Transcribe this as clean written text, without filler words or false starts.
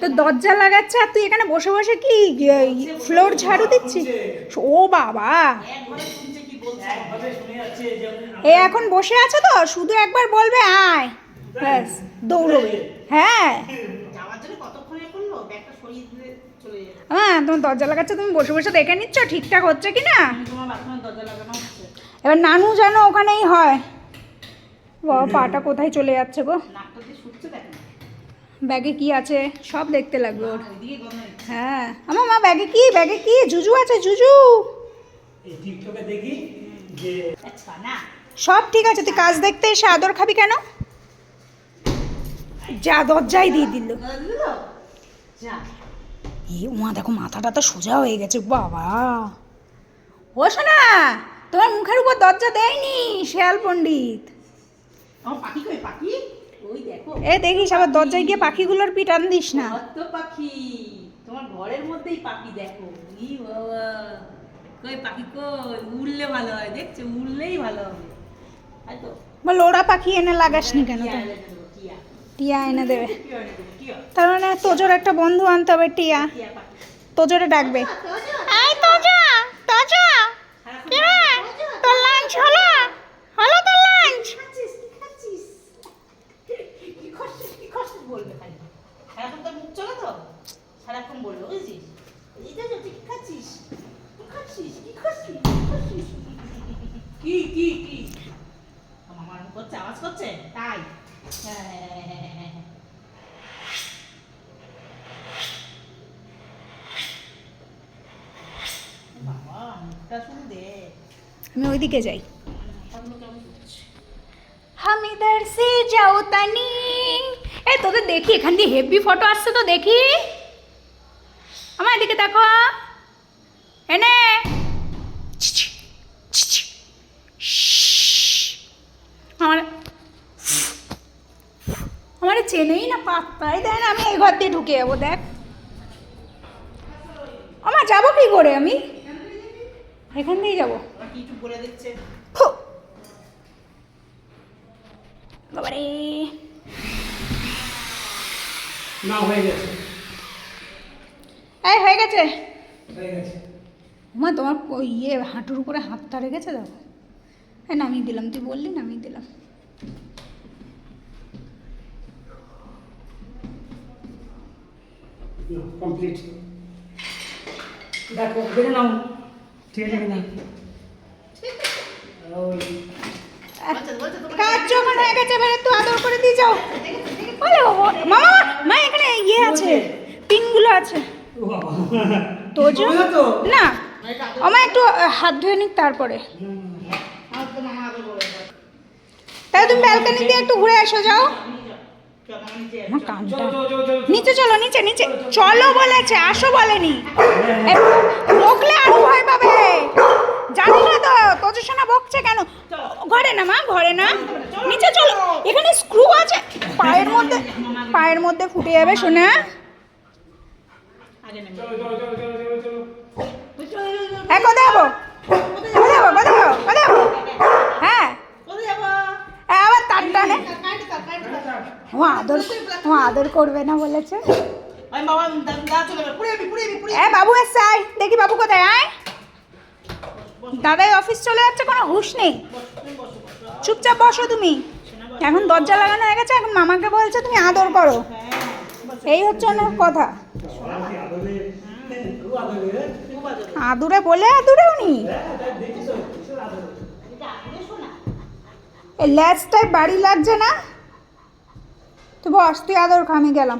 তো দরজা লাগাচ্ছে আর তুই এখানে বসে বসে কি ফ্লোর ঝাড়ু দিচ্ছিস? ও বাবা, এ এখন বসে আছে তো, শুধু একবার বলবে আয়, ব্যাস দৌড়বে। হ্যাঁ হ্যাঁ, তোমার দরজা লাগাচ্ছে, তুমি বসে বসে দেখে নিচ্ছ ঠিকঠাক হচ্ছে কি না। এবার নানু জানো ওখানেই হয়। বাবা পাটা কোথায় চলে যাচ্ছে গো। ব্যাগে কি আছে সব দেখতে লাগবে ওর। হ্যাঁ আমার মা, ব্যাগে কি জুজু আছে, জুজু। সব ঠিক আছে, তুই কাজ দেখতে এসে আদর খাবি কেন? যা দরজাই দিয়ে দিল। এই মা দেখো মাথাটা তো সোজা হয়ে গেছে বাবা। ও শোনা, তোমার মুখের উপর দরজা দেয়নি শেয়াল পণ্ডিত। এ দেখিস আবার দরজায় গিয়ে পাখিগুলোর পিঠ আন দিস না। পাখি তোমার ঘরের মধ্যেই পাখি দেখো। ই বাবা, কই পাখি কই? উড়লে ভালো হয়, দেখছো উড়লেই ভালো হবে। তাই তো বল, ওরা পাখি এনে লাগাসনি কেন? টিয়া এনে দেবে, তার মানে তোজোর একটা বন্ধু আনতে হবে। টিয়া তোজোরে ডাকবে, আয় তোজা, তোজা তোর লাঞ্চ হলো? হলো তোর লাঞ্চ? বলবে খালি এখন তো মুখ চলে তো সারাক্ষণ বলবে, বুঝেছিস? এইটা যে কি খাচ্ছিস, তুই খাচ্ছিস কি খাচ্ছিস, কি কি কি আমার করছে, আওয়াজ করছে তাই। বাবা মুখটা শুনে দে। আমি ওইদিকে যাই। हम इधर से जाओ तनी। এই তোদের দেখি এখান দিয়ে হেভি ফটো আসছে তো, দেখি আমার এদিকে দেখো। এনে আমার চেনেই না, পাত্তাই দেয় না। আমি এই ঘর দিয়ে ঢুকে যাবো, দেখ আমার যাবো কি করে? আমি এখান দিয়েই যাবো। কিছু বলে দিচ্ছে বাবারে, না হয়ে গেছে, এই হয়ে গেছে। মা তোমার ইয়ে হাঁটুর উপরে হাতটা রেখেছে, দেখো। হ্যাঁ নামিয়ে দিলাম, তুই বললি নামিয়ে দিলাম। কমপ্লিট। দেখো বেরে নাও, ঠিক আছে কিনা? কাজ যখন হয়ে গেছে এবারে তো আদর করে দিয়ে যাও। বলে মামা, মা এখানে ইয়ে আছে, পিনগুলো আছে। তোজো না, আমার একটু হাত ধুয়ে নিক তারপরে। তাহলে তুমি ব্যালকনি দিয়ে একটু ঘুরে এসো, যাও। আমার কানটা নিচে চলো, নিচে নিচে চলো বলেছে, আসো বলেনি। বকলে আরো ভয় পাবে, জানি না তো তোজো সোনা বকছে কেন। ঘরে না মা, ঘরে না, নিচে চলো। এখানে স্ক্রু আছে, পায়ের মধ্যে ফুটে যাবে সোনা। হ্যাঁ কোথায় যাবো, কোথায় যাবো, কোথায় যাবো, কোথায় যাবো? হ্যাঁ আবার তার টানে ও আদর করবে না বলেছে। বাবু এসছে, আয় দেখি বাবু কোথায়। আয়, দাদাই অফিস চলে যাচ্ছে, কোনো হুঁশ নেই। চুপচাপ বসো তুমি। এখন দরজা লাগানো হয়ে গেছে, এখন মামাকে বলছে তুমি আদর করো। এই হচ্ছে ওনার কথা। আদুরে বলে আদুরেও নি, এই ল্যাজটায় বাড়ি লাগছে না। তো বস, তুই আদর খা, আমি গেলাম।